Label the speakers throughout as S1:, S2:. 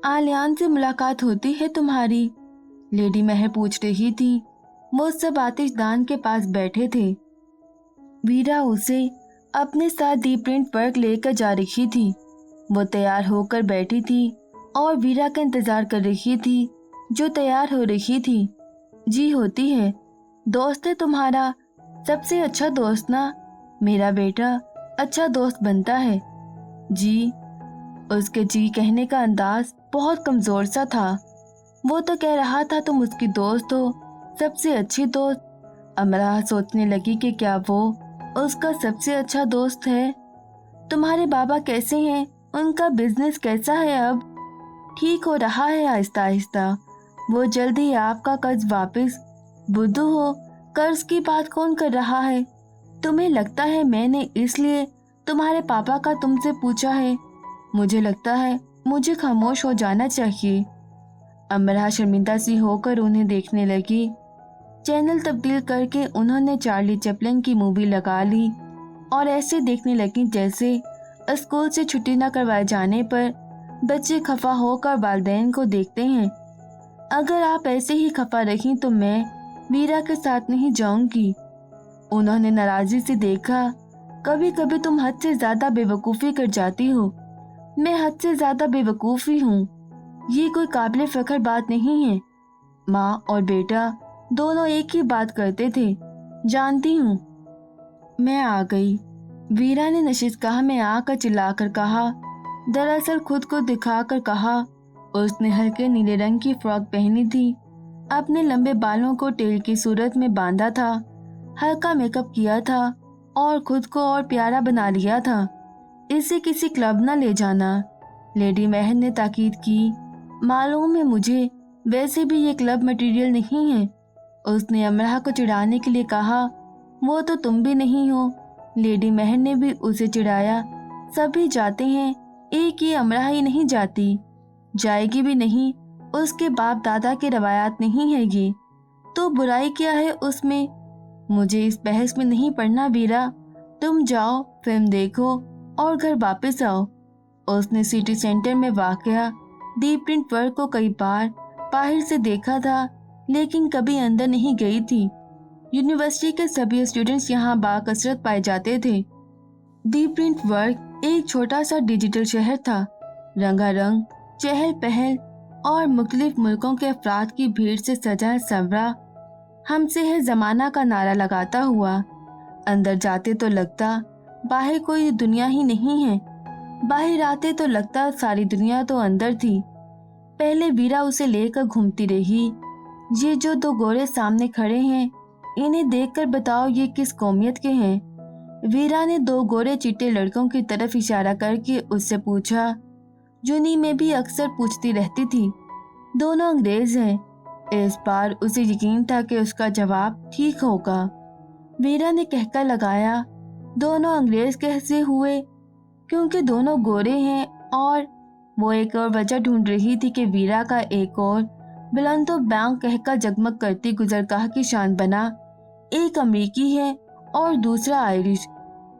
S1: आलियान से मुलाकात होती है तुम्हारी? लेडी महर पूछ रही थी। वो सब आतिशदान के पास बैठे थे। वीरा उसे अपने साथ डीप प्रिंट वर्क लेकर जा रही थी। वो तैयार होकर बैठी थी और वीरा का इंतजार कर रही थी जो तैयार हो रही थी। जी होती है, दोस्त है तुम्हारा, सबसे अच्छा दोस्त ना। मेरा बेटा अच्छा दोस्त बनता है। जी। उसके जी कहने का अंदाज बहुत कमजोर सा था। वो तो कह रहा था तुम उसकी दोस्त हो, सबसे अच्छी दोस्त। अमरा सोचने लगी कि क्या वो उसका सबसे अच्छा दोस्त है। तुम्हारे बाबा कैसे हैं? उनका बिजनेस कैसा है अब? ठीक हो रहा है आहिस्ता आहिस्ता। वो जल्द ही आपका कर्ज वापस। बुद्धू हो, कर्ज की बात कौन कर रहा है? तुम्हें लगता है मैंने इसलिए तुम्हारे पापा का तुमसे पूछा है? मुझे लगता है मुझे खामोश हो जाना चाहिए। अमरा शर्मिंदा सी होकर उन्हें देखने लगी। चैनल तब्दील करके उन्होंने चार्ली चैपलिन की मूवी लगा ली और ऐसे देखने लगी जैसे स्कूल से छुट्टी न करवाए जाने पर बच्चे खफा होकर वालिदैन को देखते हैं। अगर आप ऐसे ही खफा रही तो मैं वीरा के साथ नहीं जाऊंगी। उन्होंने नाराजगी से देखा। कभी कभी तुम हद से ज्यादा बेवकूफ़ी कर जाती हो। मैं हद से ज्यादा बेवकूफ़ी हूँ, ये कोई काबिल फख्र बात नहीं है। माँ और बेटा दोनों एक ही बात करते थे, जानती हूँ। मैं आ गई, वीरा ने नशिशगाह में आकर चिल्लाकर कहा। दरअसल खुद को दिखाकर कहा। उसने हल्के नीले रंग की फ्रॉक पहनी थी, अपने लंबे बालों को टेल की सूरत में बांधा था, हल्का मेकअप किया था और खुद को और प्यारा बना लिया था। इसे किसी क्लब न ले जाना, लेडी महर ने ताकीद की। मालूम है मुझे, वैसे भी ये क्लब मटेरियल नहीं है। उसने अमरा को चिढ़ाने के लिए कहा। वो तो तुम भी नहीं हो। लेडी महर ने भी उसे चिढ़ाया। सभी जाते हैं, एक ही अमरा ही नहीं जाती, जाएगी भी नहीं। उसके बाप दादा के रवायात नहीं है ये, तो बुराई क्या है उसमें? मुझे इस बहस में नहीं पड़ना वीरा। तुम जाओ, फिल्म देखो और घर वापस आओ। उसने सिटी सेंटर में वाक़या डीप प्रिंट वर्क को कई बार बाहर से देखा था, लेकिन कभी अंदर नहीं गई थी। यूनिवर्सिटी के सभी स्टूडेंट्स यहाँ बाकसरत पाए जाते थे। डीप प्रिंट वर्क एक छोटा सा डिजिटल शहर था। रंगारंग, चहल पहल और मुख्तलिफ मुल्कों के अफराद की भीड़ से सजा संवरा हमसे है जमाना का नारा लगाता हुआ अंदर जाते तो लगता बाहर कोई दुनिया ही नहीं है, बाहर आते तो लगता सारी दुनिया तो अंदर थी। पहले वीरा उसे लेकर घूमती रही। ये जो दो गोरे सामने खड़े हैं, इन्हें देखकर बताओ ये किस कौमियत के हैं? वीरा ने दो गोरे चिट्टे लड़कों की तरफ इशारा करके उससे पूछा। जूनी में भी अक्सर पूछती रहती थी। दोनों अंग्रेज हैं। इस बार उसे यकीन था कि उसका जवाब ठीक होगा। वीरा ने कहकर लगाया। दोनों अंग्रेज कैसे हुए? क्योंकि दोनों गोरे हैं। और वो एक और वजह ढूंढ रही थी कि वीरा का एक और बुलंदो बैंक कहकर जगमग करती गुजरगाह की शान बना। एक अमरीकी है और दूसरा आयरिश।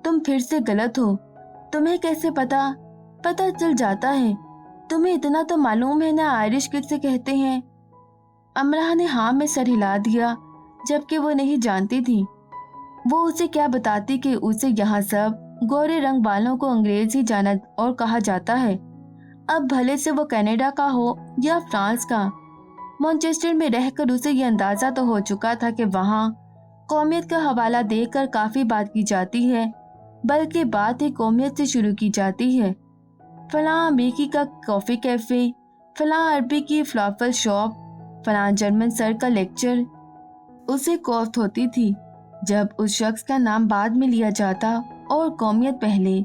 S1: तुम फिर से गलत हो। तुम्हें कैसे पता? पता चल जाता है। तुम्हें इतना तो मालूम है ना आयरिश किसे कहते हैं? अमरा ने हाँ में सर हिला दिया, जबकि वो नहीं जानती थी। वो उसे क्या बताती कि उसे यहाँ सब गोरे रंग वालों को अंग्रेज ही जाना और कहा जाता है। अब भले से वो कनाडा का हो या फ्रांस का, मैनचेस्टर में रहकर उसे ये अंदाजा तो हो चुका था कि वहाँ कौमियत का हवाला देकर काफी बात की जाती है, बल्कि बात ही कौमियत से शुरू की जाती है। फलां अमेरिकी का कॉफ़ी कैफ़े, फलां अरबी की फ्लाफल शॉप, फलां जर्मन सर का लेक्चर। उसे कौफ्त होती थी जब उस शख्स का नाम बाद में लिया जाता और कौमियत पहले।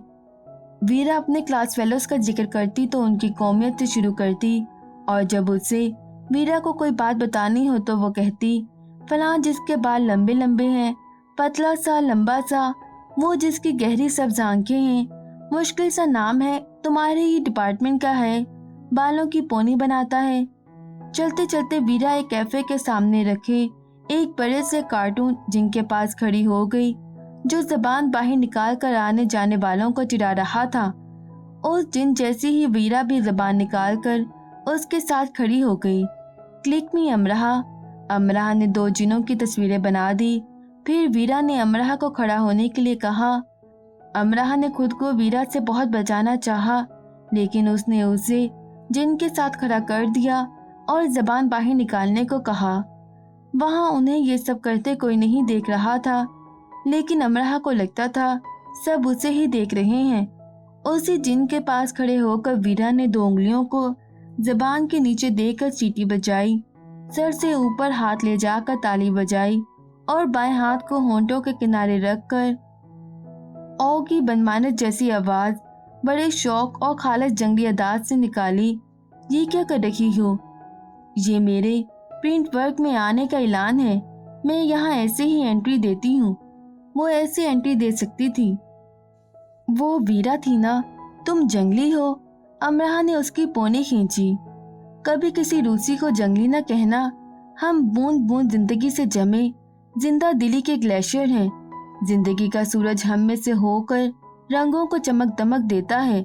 S1: वीरा अपने क्लास फेलोज का जिक्र करती तो उनकी कौमियत से शुरू करती, और जब उससे वीरा को कोई बात बतानी हो तो वो कहती, फलां जिसके बाल लंबे लंबे हैं, पतला सा लंबा सा, वो जिसकी गहरी सब्ज आंखें हैं, मुश्किल सा नाम है, तुम्हारे ही डिपार्टमेंट का है, बालों की पोनी बनाता है। चलते चलते वीरा एक कैफे के सामने रखे एक बड़े से कार्टून जिनके पास खड़ी हो गई, जो जबान बाहर निकाल कर आने जाने वालों को चिढ़ा रहा था। उस दिन जैसी ही वीरा भी जबान निकाल कर اس کے ساتھ کھڑی ہو گئی۔ کلک می امرہ۔ امرہ نے 2 جنوں کی تصویریں بنا دی۔ پھر ویرا نے امرہ کو کھڑا ہونے کے لیے کہا۔ امرہ نے خود کو ویرا سے بہت بچانا چاہا، لیکن اس نے اسے جن کے ساتھ کھڑا کر دیا اور زبان باہر نکالنے کو کہا۔ وہاں انہیں یہ سب کرتے کوئی نہیں دیکھ رہا تھا، لیکن امرہ کو لگتا تھا سب اسے ہی دیکھ رہے ہیں۔ اسی جن کے پاس کھڑے ہو کر ویرا نے 2 انگلیوں کو زبان کے نیچے دے کر سیٹی بجائی، سر سے اوپر ہاتھ لے جا کر تالی بجائی اور بائیں ہاتھ کو ہونٹوں کے کنارے رکھ کر او کی بنمانت جیسی آواز بڑے شوق اور خالص جنگلی انداز سے نکالی۔ یہ کیا کر رہی ہو؟ یہ میرے پرنٹ ورک میں آنے کا اعلان ہے، میں یہاں ایسے ہی انٹری دیتی ہوں۔ وہ ایسے انٹری دے سکتی تھی؟ وہ ویرا تھی نا، تم جنگلی ہو۔ امرہ نے اس کی پونی کھینچی۔ کبھی کسی روسی کو جنگلی نہ کہنا، ہم بوند بوند زندگی سے جمے زندہ دلی کے گلیشیئر ہیں۔ زندگی کا سورج ہم میں سے ہو کر رنگوں کو چمک دمک دیتا ہے۔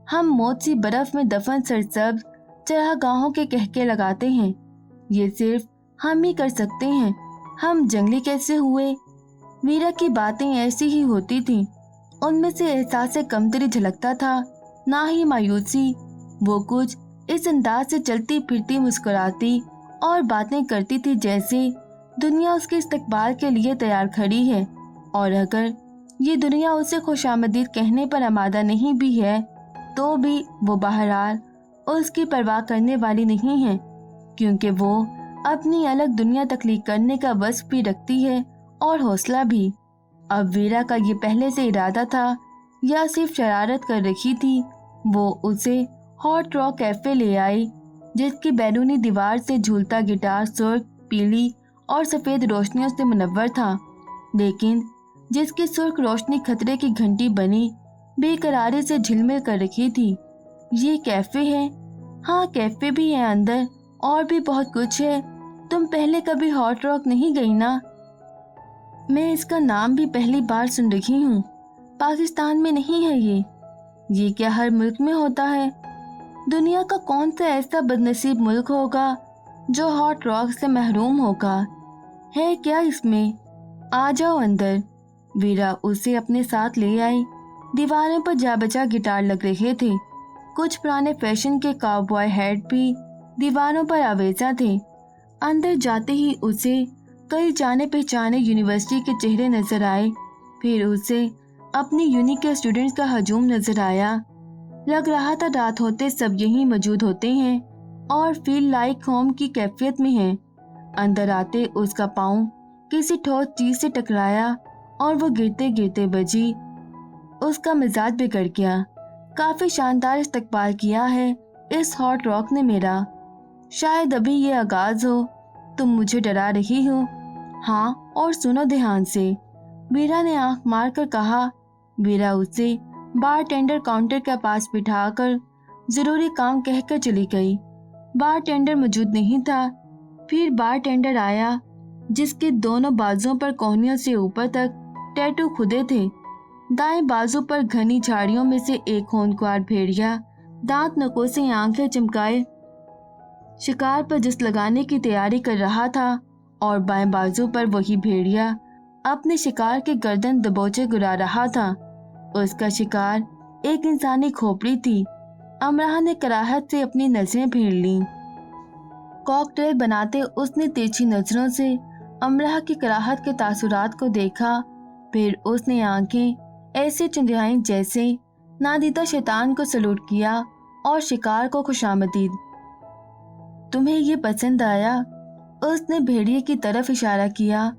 S1: ہم موت سی برف میں دفن سرسبز چراگاہوں کے کہکے لگاتے ہیں۔ یہ صرف ہم ہی کر سکتے ہیں۔ ہم جنگلی کیسے ہوئے؟ ویرا کی باتیں ایسی ہی ہوتی تھیں، ان میں سے احساس کمتری جھلکتا تھا، نہ ہی مایوسی۔ وہ کچھ اس انداز سے چلتی پھرتی، مسکراتی اور باتیں کرتی تھی جیسے دنیا اس کے استقبال کے لیے تیار کھڑی ہے، اور اگر یہ دنیا اسے خوش آمدید کہنے پر آمادہ نہیں بھی ہے تو بھی وہ بہرحال اس کی پرواہ کرنے والی نہیں ہے، کیونکہ وہ اپنی الگ دنیا تخلیق کرنے کا وصف بھی رکھتی ہے اور حوصلہ بھی۔ اب ویرا کا یہ پہلے سے ارادہ تھا یا صرف شرارت کر رکھی تھی؟ وہ اسے ہاٹ راک کیفے لے آئی، جس کی بیرونی دیوار سے جھولتا گٹار سرخ، پیلی اور سفید روشنیوں سے منور تھا، لیکن جس کی سرخ روشنی خطرے کی گھنٹی بنی بے قراری سے جھلمل کر رکھی تھی۔ یہ کیفے ہے؟ ہاں، کیفے بھی ہے اندر، اور بھی بہت کچھ ہے۔ تم پہلے کبھی ہاٹ راک نہیں گئی نا؟ میں اس کا نام بھی پہلی بار سن رہی ہوں۔ پاکستان میں نہیں ہے یہ کیا ہر ملک میں ہوتا ہے؟ دنیا کا کون سا ایسا بدنصیب ملک ہوگا جو ہاٹ راک سے محروم ہوگا؟ ہے کیا اس میں؟ آ جاؤ اندر۔ ویرا اسے اپنے ساتھ لے آئی۔ دیواروں پر جا بجا گٹار لگ رہے تھے، کچھ پرانے فیشن کے کاؤبوائے ہیٹ بھی دیواروں پر آویزاں تھے۔ اندر جاتے ہی اسے کئی جانے پہچانے یونیورسٹی کے چہرے نظر آئے، پھر اسے اپنی یونی کے اسٹوڈنٹس کا ہجوم نظر آیا۔ لگ رہا تھا رات ہوتے سب یہیں موجود ہوتے ہیں اور فیل لائک ہوم کی کیفیت میں ہیں۔ اندر آتے اس کا پاؤں کسی ٹھوس چیز سے ٹکرایا اور وہ گرتے گرتے بجی۔ اس کا مزاج بگڑ گیا۔ کافی شاندار استقبال کیا ہے اس ہاٹ راک نے میرا۔ شاید ابھی یہ آغاز ہو۔ تم مجھے ڈرا رہی ہو؟ ہاں، اور سنو دھیان سے، ویرا نے آنکھ مار کر کہا۔ ویرا اسے بار ٹینڈر کاؤنٹر کے پاس بٹھا کر ضروری کام کہہ کر چلی گئی۔ بار ٹینڈر موجود نہیں تھا۔ پھر بار ٹینڈر آیا، جس کے دونوں بازوؤں پر کوہنیوں سے اوپر تک ٹیٹو کھدے تھے۔ دائیں بازو پر گھنی جھاڑیوں میں سے ایک خونخوار بھیڑیا دانت نکوں سے آنکھیں چمکائے شکار پر جس لگانے کی تیاری کر رہا تھا، اور بائیں بازو پر وہی بھیڑیا اپنے شکار کے گردن دبوچے گرا رہا تھا۔ اس کا شکار ایک انسانی کھوپڑی تھی۔ امرہ نے کراہت سے اپنی نظریں پھیر لیں۔ کاکٹیل بناتے اس نے تیرچھی نظروں سے امرہ کی کراہت کے تاثرات کو دیکھا، پھر اس نے آنکھیں ایسے چندھیائیں جیسے نادیدہ شیطان کو سلوٹ کیا اور شکار کو خوش آمدید۔ تمہیں یہ پسند آیا؟ اس نے بھیڑیے کی طرف اشارہ کیا۔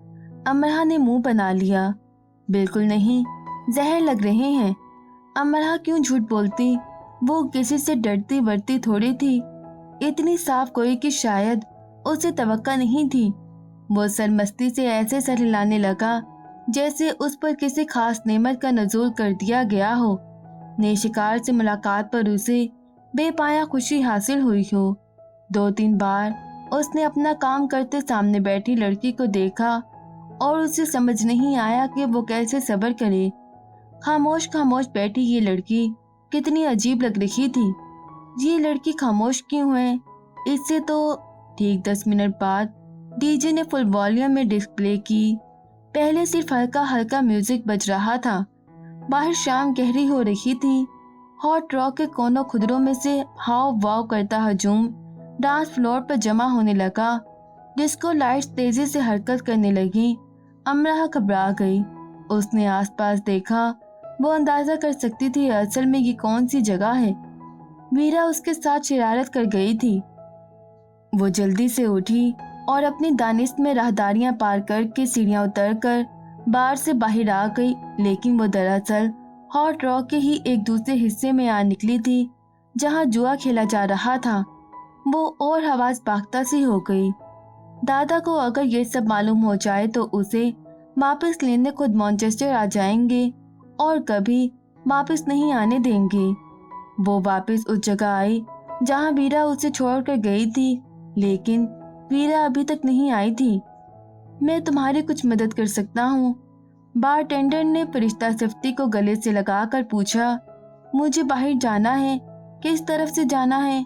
S1: امرہ نے منہ بنا لیا۔ بالکل نہیں، زہر لگ رہے ہیں۔ امرہ کیوں جھوٹ بولتی؟ وہ کسی سے ڈرتی ورتی تھوڑی تھی، اتنی صاف گوئی کہ شاید اسے توقع نہیں تھی۔ وہ سرمستی سے ایسے سر ہلانے لگا جیسے اس پر کسی خاص نعمت کا نزول کر دیا گیا ہو، نئے شکار سے ملاقات پر اسے بے پایا خوشی حاصل ہوئی ہو۔ 2-3 بار اس نے اپنا کام کرتے سامنے بیٹھی لڑکی کو دیکھا اور اسے سمجھ نہیں آیا کہ وہ کیسے صبر کرے۔ خاموش خاموش بیٹھی یہ لڑکی کتنی عجیب لگ رہی تھی۔ ये लड़की खामोश क्यों है? इससे तो। ठीक 10 मिनट बाद डीजे ने फुल वॉल्यूम में डिस्प्ले की। पहले सिर्फ हल्का हल्का म्यूजिक बज रहा था। बाहर शाम गहरी हो रही थी। हॉट रॉक के कोनों खुदरों में से हाव वाव करता हजूम डांस फ्लोर पर जमा होने लगा। डिस्को लाइट्स तेजी से हरकत करने लगी। अमरा घबरा गई। उसने आसपास देखा। वो अंदाजा कर सकती थी असल में ये कौन सी जगह है। वीरा उसके साथ शरारत कर गई थी। वो जल्दी से उठी और अपनी दानिश में राहदारियां पार करके सीढ़ियां उतरकर बार से बाहर आ गई, लेकिन वो दरअसल हॉट रॉक के ही एक दूसरे हिस्से में आ निकली थी जहां जुआ खेला जा रहा था। वो और आवाज भागता सी हो गई। दादा को अगर ये सब मालूम हो जाए तो उसे वापस लेने खुद मैनचेस्टर आ जाएंगे और कभी वापस नहीं आने देंगे। वो वापस उस जगह आई जहां वीरा उसे छोड़कर गई थी, लेकिन वीरा अभी तक नहीं आई थी। मैं तुम्हारी कुछ मदद कर सकता हूँ? बारटेंडर ने फरिश्ता सफ्ती को गले से लगाकर पूछा। मुझे बाहर जाना है। किस तरफ से जाना है?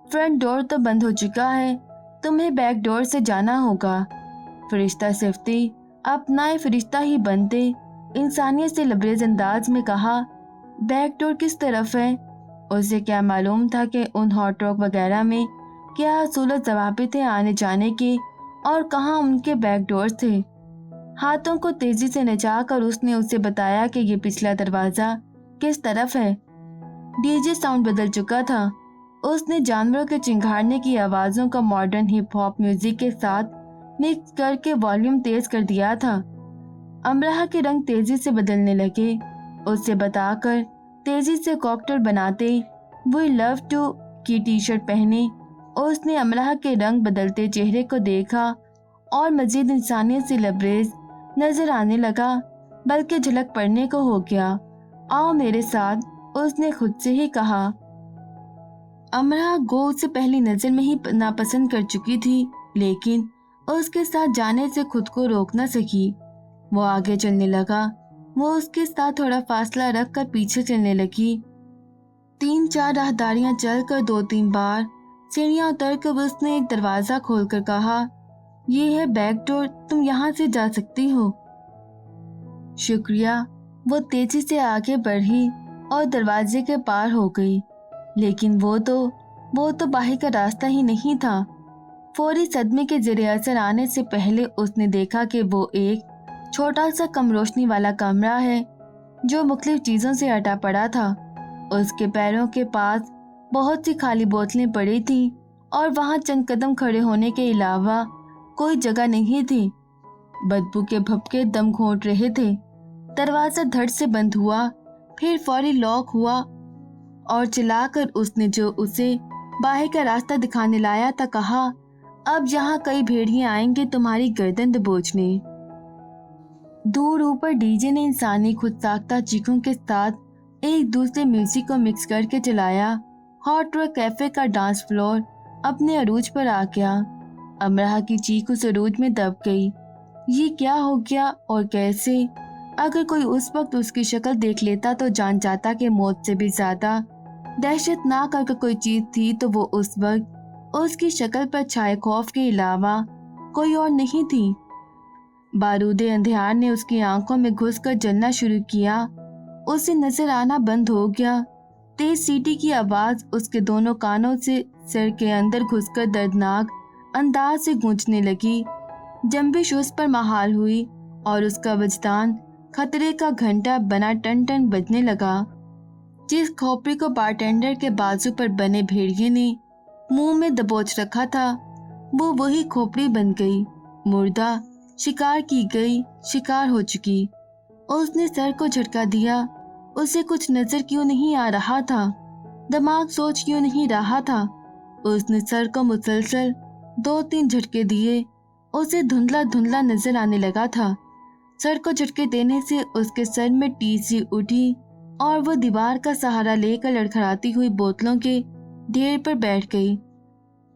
S1: फ्रंट डोर तो बंद हो चुका है, तुम्हें बैक डोर से जाना होगा। फरिश्ता सफ्ती अपना फरिश्ता ही बनते इंसानियत से लबरेज अंदाज में कहा। बैक डोर किस तरफ है? उसे क्या मालूम था कि उन हॉट रॉक वगैरह में क्या असूलत ज़वाबित थे आने जाने के और कहाँ उनके बैक डोर थे। हाथों को तेजी से नचाकर उसने उसे बताया कि ये पिछला दरवाजा किस तरफ है। डीजे साउंड बदल चुका था। उसने जानवरों के चिंघाड़ने की आवाज़ों का मॉडर्न हिप हॉप म्यूजिक के साथ मिक्स करके वॉल्यूम तेज कर दिया था। अमराह के रंग तेजी से बदलने लगे। उसे बताकर तेजी से कॉकटेल बनाते वी लव टू की टी शर्ट पहने उसने अमराह के रंग बदलते चेहरे को देखा और मजीद इंसानियत से लबरेज नजर आने लगा, बल्कि झलक पड़ने को हो गया। आओ मेरे साथ, उसने खुद से ही कहा। अमरा गो उसे पहली नजर में ही नापसंद कर चुकी थी, लेकिन उसके साथ जाने से खुद को रोक न सकी। वो आगे चलने लगा। वो उसके साथ थोड़ा फासला रखकर पीछे चलने लगी। 3-4 राहदारियां चलकर 2-3 बार सीढ़ियां उतरकर उसने एक दरवाजा खोलकर कहा, ये है बैक डोर, तुम यहाँ से जा सकती हो। शुक्रिया। वो तेजी से आगे बढ़ी और दरवाजे के पार हो गई, लेकिन वो तो बाहर का रास्ता ही नहीं था। फौरी सदमे के ज़ेरे असर आने से पहले उसने देखा कि वो एक छोटा सा कम रोशनी वाला कमरा है जो मुख्तलिफ चीज़ों से अटा पड़ा था। उसके पैरों के पास बहुत सी खाली बोतलें पड़ी थी और वहाँ चंद कदम खड़े होने के अलावा कोई जगह नहीं थी। बदबू के भपके दम घोंट रहे थे। दरवाज़ा धड़ से बंद हुआ, फिर फौरी लॉक हुआ और चलाकर उसने जो उसे बाहर का रास्ता दिखाने लाया था कहा, अब यहाँ कई भेड़िए आएंगे तुम्हारी गर्दन दबोचने। दूर ऊपर डीजे ने इंसानी खुद साख्ता चीखों के साथ एक दूसरे म्यूजिक को मिक्स करके चलाया। हॉट रॉक कैफे का डांस फ्लोर अपने अरूज पर आ गया। अमराह की चीख उस अरूज में दब गई। ये क्या हो गया और कैसे? अगर कोई उस वक्त उसकी शक्ल देख लेता तो जान जाता कि मौत से भी ज्यादा दहशतनाक अगर कोई चीज थी तो वो उस वक्त उसकी शक्ल पर छाए खौफ के अलावा कोई और नहीं थी। बारूदे अंधियार ने उसकी आंखों में घुसकर जलना शुरू किया। उसे नजर आना बंद हो गया। तेज सीटी की आवाज उसके दोनों कानों से सिर के अंदर घुसकर दर्दनाक अंदाज से गूंजने लगी। जंबिश उस पर महाल हुई और उसका वजदान खतरे का घंटा बना टन टन बजने लगा। जिस खोपड़ी को बारटेंडर के बाजू पर बने भेड़िए ने मुंह में दबोच रखा था, वो वही खोपड़ी बन गई। मुर्दा, शिकार की गई, शिकार हो चुकी। उसने सर को झटका दिया। उसे कुछ नजर क्यों नहीं आ रहा था? दिमाग सोच क्यों नहीं रहा था? उसने सर को मुसलसल 2-3 झटके दिए। उसे धुंधला धुंधला नजर आने लगा था। सर को झटके देने से उसके सर में टीस सी उठी और वो दीवार का सहारा लेकर लड़खड़ाती हुई बोतलों के ढेर पर बैठ गई।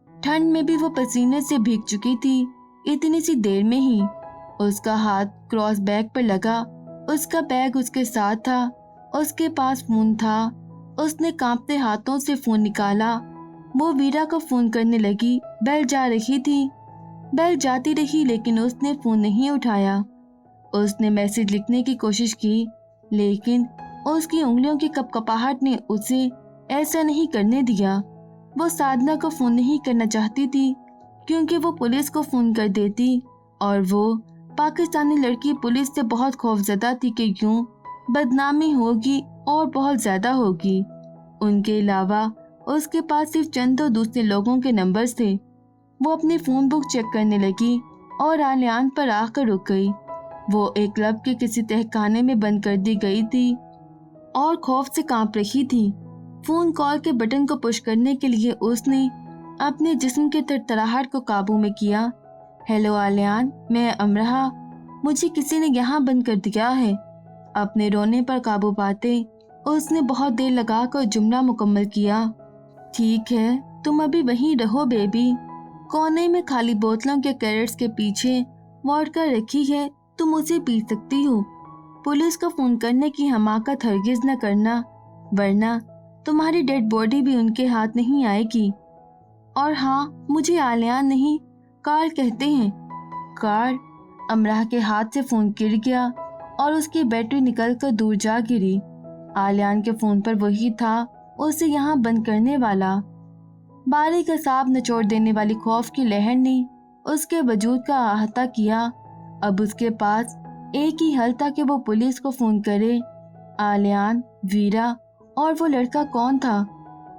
S1: ठंड में भी वो पसीने से भीग चुकी थी। इतनी सी देर में ही उसका हाथ क्रॉस बैग पर लगा। उसका बैग उसके साथ था। उसके पास फोन था। उसने कांपते हाथों से फोन निकाला। वो वीरा को फोन करने लगी। बेल जा रही थी, बेल जाती रही, लेकिन उसने फोन नहीं उठाया। उसने मैसेज लिखने की कोशिश की, लेकिन उसकी उंगलियों की कपकपाहट ने उसे ऐसा नहीं करने दिया। वो साधना को फोन नहीं करना चाहती थी, क्योंकि वो पुलिस को फोन कर देती और वो पाकिस्तानी लड़की पुलिस से बहुत खौफजदा थी कि यूं बदनामी होगी और बहुत ज्यादा होगी। उनके अलावा उसके पास सिर्फ चंद दो दूसरे लोगों के नंबर्स थे। वो अपनी फोन बुक चेक करने लगी और आलियान पर आकर रुक गई। वो एक क्लब के किसी तहखाने में बंद कर दी गई थी और खौफ से कांप रही थी। फोन कॉल के बटन को पुश करने के लिए उसने अपने जिस्म के थरथराहट को काबू में किया। हेलो आलियान, मैं अमरहा। मुझे किसी ने यहाँ बंद कर दिया है। अपने रोने पर काबू पाते उसने बहुत देर लगाकर जुमला मुकम्मल किया। ठीक है, तुम अभी वहीं रहो बेबी। कोने में खाली बोतलों के कैरेट्स के पीछे वोडका रखी है, तुम उसे पी सकती हो। पुलिस को फोन करने की हमाकत हरगिज न करना, वरना तुम्हारी डेड बॉडी भी उनके हाथ नहीं आएगी। और हाँ, मुझे आलियान नहीं कार्ल कहते हैं। कार्ल। अमराह के हाथ से फोन गिर गया और उसकी बैटरी निकलकर दूर जा गिरी। आलियान के फोन पर वही था उसे यहाँ बंद करने वाला। बारीक असाब निचोड़ देने वाली खौफ की लहर ने उसके वजूद का अहाता किया। अब उसके पास एक ही हल था कि वो पुलिस को फोन करे। आलियान, वीरा और वो लड़का कौन था?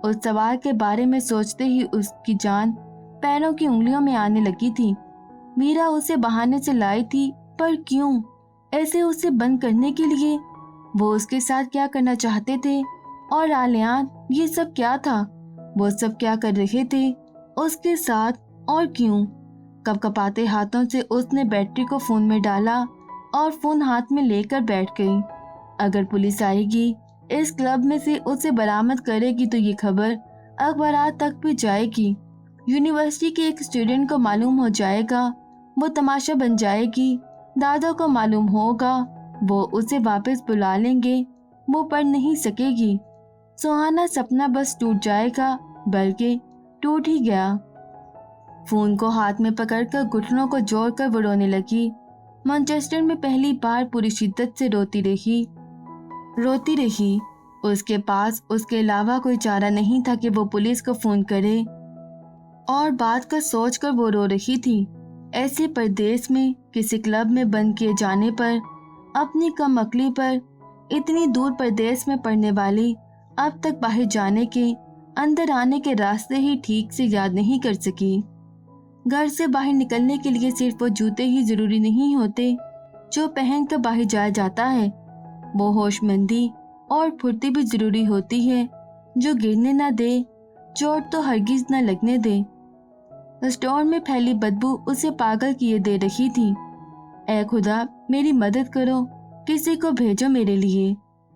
S1: उस सवाल के बारे में सोचते ही उसकी जान पैरों की उंगलियों में आने लगी थी। वीरा उसे बहाने से लाई थी, पर क्यों? ऐसे उसे बंद करने के लिए? वो उसके साथ क्या करना चाहते थे? और आलियान, ये सब क्या था? वो सब क्या कर रहे थे उसके साथ और क्यों? कपकपाते हाथों से उसने बैटरी को फोन में डाला और फोन हाथ में लेकर बैठ गई। अगर पुलिस आएगी, इस क्लब में से उसे बरामद करेगी तो ये खबर अखबारात तक भी जाएगी। यूनिवर्सिटी के एक स्टूडेंट को मालूम हो जाएगा, वो तमाशा बन जाएगी। दादा को मालूम होगा, वो उसे वापस बुला लेंगे। वो पढ़ नहीं सकेगी। सुहाना सपना बस टूट जाएगा, बल्कि टूट ही गया। फोन को हाथ में पकड़कर घुटनों को जोड़कर वो रोने लगी। मैनचेस्टर में पहली बार पूरी शिद्दत से रोती रही। उसके पास उसके अलावा कोई चारा नहीं था कि वो पुलिस को फोन करे, और बात का सोचकर वो रो रही थी। ऐसे परदेश में किसी क्लब में बंद किए जाने पर, अपनी कम अक्ली पर, इतनी दूर परदेश में पड़ने वाली अब तक बाहर जाने के, अंदर आने के रास्ते ही ठीक से याद नहीं कर सकी। घर से बाहर निकलने के लिए सिर्फ वो जूते ही जरूरी नहीं होते जो पहनकर बाहर जाया जाता है। वो होशमंदी और फुर्ती भी जरूरी होती है, जो गिरने ना दे, चोट तो हरगिज न लगने दे। स्टोर में फैली बदबू उसे पागल किए दे रही थी। ऐ खुदा, मेरी मदद करो, किसी को भेजो मेरे लिए।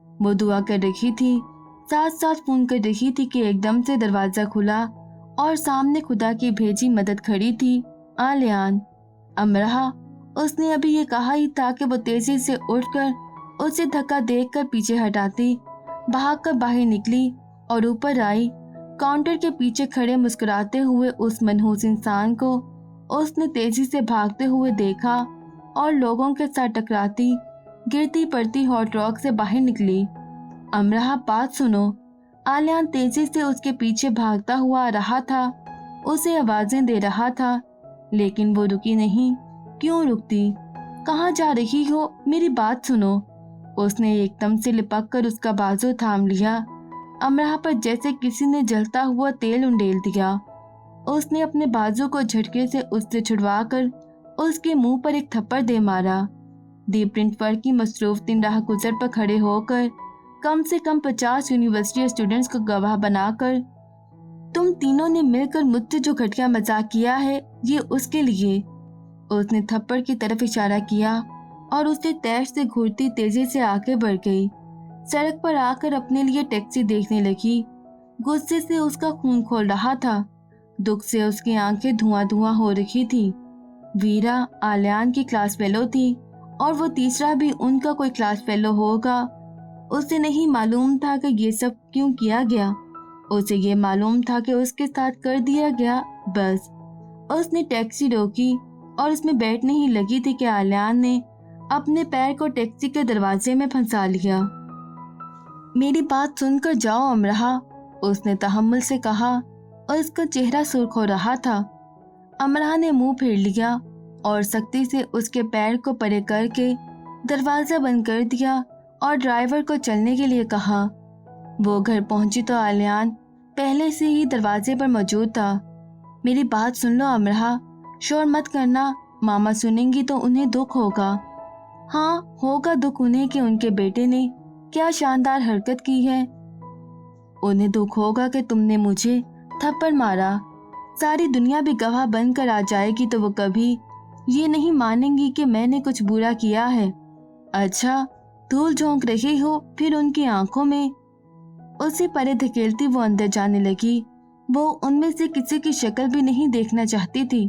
S1: वो दुआ कर रही थी, साथ साथ फोन कर रही थी कि एकदम से दरवाजा खुला और सामने खुदा की भेजी मदद खड़ी थी। आलियान। अमरहा। उसने अभी ये कहा ही था कि वो तेजी से उठकर उसे धक्का देकर पीछे हटाती, भागकर बाहर निकली और ऊपर आई। काउंटर के पीछे खड़े मुस्कुराते हुए उस मनहूस इंसान को उसने तेजी से भागते हुए देखा और लोगों के साथ टकराती, गिरती पड़ती हॉट रॉक से बाहर निकली। अमरहा, बात सुनो। आलियान तेजी से उसके पीछे भागता हुआ आ रहा था, उसे आवाजें दे रहा था, लेकिन वो रुकी नहीं। क्यों रुकती? कहाँ जा रही हो? मेरी बात सुनो। उसने एकदम से लिपक कर उसका बाजू थाम लिया। अमरहा पर जैसे किसी ने जलता हुआ तेल उंडेल दिया। उसने अपने बाजू को झटके से उससे छुड़वाकर उसके मुंह पर एक थप्पड़ दे मारा। दीप प्रिंट पर की मसरूफ दिन राह गुजर पर खड़े होकर कम से कम 50 यूनिवर्सिटी स्टूडेंट्स को गवाह बनाकर, तुम तीनों ने मिलकर मुझसे जो घटिया मजाक किया है, ये उसके लिए। उसने थप्पड़ की तरफ इशारा किया और उसे तैश से घूरती तेजी से आगे बढ़ गई। सड़क पर आकर अपने लिए टैक्सी देखने लगी। गुस्से से उसका खून खोल रहा था, दुख से उसकी आंखें धुआं धुआं हो रही थी। वीरा आलियान की क्लास फेलो थी और वो तीसरा भी उनका कोई क्लास फेलो होगा। उसे नहीं मालूम था कि ये सब क्यों किया गया। उसे ये मालूम था कि उसके साथ कर दिया गया। बस उसने टैक्सी रोकी और उसमें बैठने ही लगी थी कि आलियान ने अपने पैर को टैक्सी के दरवाजे में फंसा लिया। मेरी बात सुनकर जाओ अमरहा, उसने तहम्मुल से कहा और उसका चेहरा सुर्ख हो रहा था। अमरहा ने मुंह फेर लिया और सख्ती से उसके पैर को परे करके दरवाजा बंद कर दिया और ड्राइवर को चलने के लिए कहा। वो घर पहुंची तो आलियान पहले से ही दरवाजे पर मौजूद था। मेरी बात सुन लो अमरहा, शोर मत करना, मामा सुनेंगी तो उन्हें दुख होगा। हाँ, होगा दुख उन्हें कि उनके बेटे ने क्या शानदार हरकत की है। उन्हें दुख होगा कि तुमने मुझे थप्पड़ मारा। सारी दुनिया भी गवाह बनकर आ जाएगी तो वो कभी ये नहीं मानेंगी कि मैंने कुछ बुरा किया है। अच्छा, धूल झोंक रही हो फिर उनकी आंखों में। उसे परे धकेलती वो अंदर जाने लगी। वो उनमें से किसी की शक्ल भी नहीं देखना चाहती थी।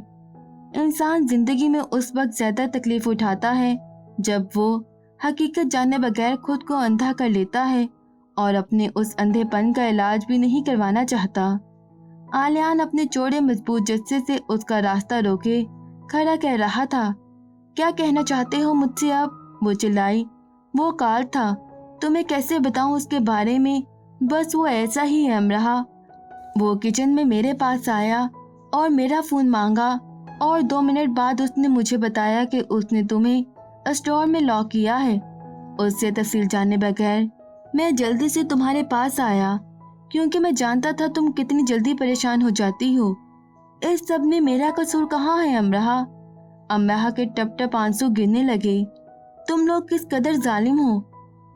S1: इंसान जिंदगी में उस वक्त ज्यादा तकलीफ उठाता है जब वो हकीकत जाने बगैर खुद को अंधा कर लेता है और अपने उस अंधेपन का इलाज भी नहीं करवाना चाहता। आलियान अपने चौड़े मजबूत जस्से से उसका रास्ता रोके खड़ा कह रहा था। क्या कहना चाहते हो मुझसे अब? वो चिल्लाई। वो काल था, तुम्हें कैसे बताऊं उसके बारे में, बस वो ऐसा ही है अमरहा। वो किचन में मेरे पास आया और मेरा फोन मांगा और 2 मिनट बाद उसने मुझे बताया कि उसने तुम्हें स्टोर में लॉक किया है। उससे तफसील जाने बगैर मैं जल्दी से तुम्हारे पास आया क्योंकि मैं जानता था तुम कितनी जल्दी परेशान हो जाती हो। इस सब में मेरा कसूर कहाँ है अमरहा? अमरहा के टप टप आंसू गिरने लगे। तुम लोग किस कदर जालिम हो।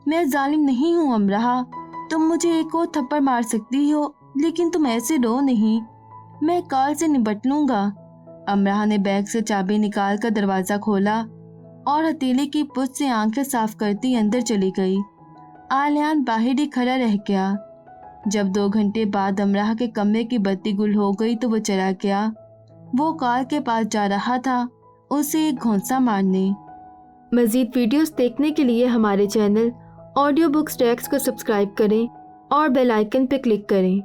S1: मैं जालिम नहीं हूँ अमरहा, तुम मुझे एक और थप्पड़ मार सकती हो लेकिन तुम ऐसे रो नहीं। मैं काल से निपट लूंगा। अमरहा ने बैग से चाबी निकाल कर दरवाजा खोला और हथेली की पुछ से आंखें साफ करती अंदर चली गई। आलियान बाहर ही खड़ा रह गया। जब 2 घंटे बाद अमरहा के कमरे की बत्ती गुल हो गई तो वो चला गया। वो काल के पास जा रहा था उसे एक घोंसा मारने। मजीद वीडियोस देखने के लिए हमारे चैनल ऑडियो बुक्स टैक्स को सब्सक्राइब करें और बेल आइकन पर क्लिक करें।